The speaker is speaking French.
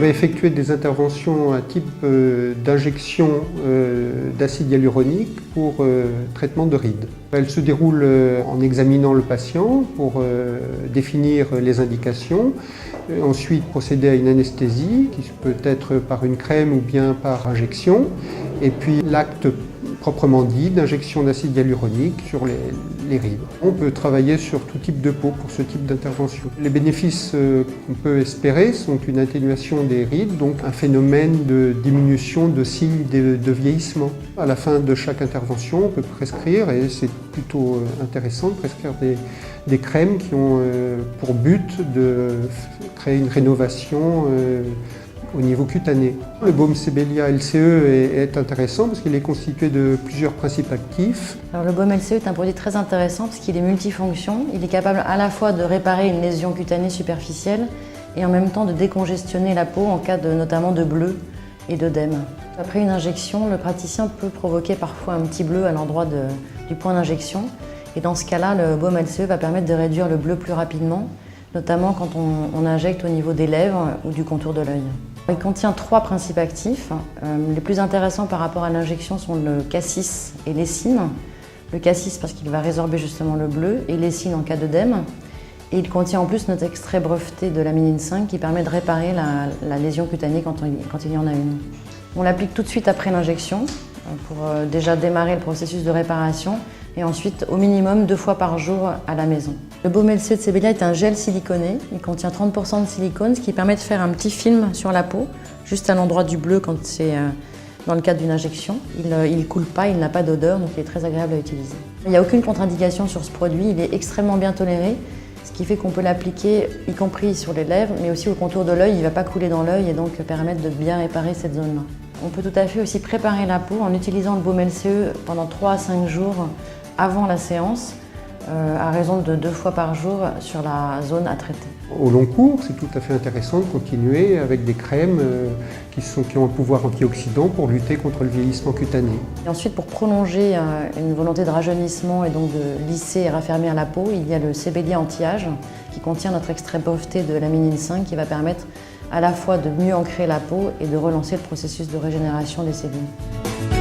va effectuer des interventions à type d'injection d'acide hyaluronique pour traitement de rides. Elle se déroule en examinant le patient pour définir les indications, ensuite procéder à une anesthésie qui peut être par une crème ou bien par injection, et puis l'acte proprement dit d'injection d'acide hyaluronique sur les rides. On peut travailler sur tout type de peau pour ce type d'intervention. Les bénéfices qu'on peut espérer sont une atténuation des rides, donc un phénomène de diminution de signes de vieillissement. À la fin de chaque intervention, on peut prescrire, et c'est plutôt intéressant de prescrire des crèmes qui ont pour but de créer une rénovation au niveau cutané. Le baume Sebelia LCE est intéressant parce qu'il est constitué de plusieurs principes actifs. Alors, le baume LCE est un produit très intéressant parce qu'il est multifonction. Il est capable à la fois de réparer une lésion cutanée superficielle et en même temps de décongestionner la peau en cas notamment de bleu et d'œdème. Après une injection, le praticien peut provoquer parfois un petit bleu à l'endroit du point d'injection. Et dans ce cas-là, le baume LCE va permettre de réduire le bleu plus rapidement, notamment quand on injecte au niveau des lèvres ou du contour de l'œil. Il contient 3 principes actifs. Les plus intéressants par rapport à l'injection sont le cassis et l'essine. Le cassis parce qu'il va résorber justement le bleu et l'essine en cas d'œdème. Et il contient en plus notre extrait breveté de laminine 5 qui permet de réparer la lésion cutanée quand il y en a une. On l'applique tout de suite après l'injection pour déjà démarrer le processus de réparation et ensuite au minimum 2 fois par jour à la maison. Le baume LCE de Sebelia est un gel siliconé. Il contient 30% de silicone, ce qui permet de faire un petit film sur la peau, juste à l'endroit du bleu quand c'est dans le cadre d'une injection. Il ne coule pas, il n'a pas d'odeur, donc il est très agréable à utiliser. Il n'y a aucune contre-indication sur ce produit, il est extrêmement bien toléré, ce qui fait qu'on peut l'appliquer y compris sur les lèvres, mais aussi au contour de l'œil. Il ne va pas couler dans l'œil et donc permettre de bien réparer cette zone-là. On peut tout à fait aussi préparer la peau en utilisant le baume LCE pendant 3 à 5 jours avant la séance, à raison de 2 fois par jour sur la zone à traiter. Au long cours, c'est tout à fait intéressant de continuer avec des crèmes qui ont un pouvoir antioxydant pour lutter contre le vieillissement cutané. Et ensuite, pour prolonger une volonté de rajeunissement et donc de lisser et raffermir la peau, il y a le Sebelia anti-âge qui contient notre extrait breveté de laminine 5 qui va permettre à la fois de mieux ancrer la peau et de relancer le processus de régénération des cellules.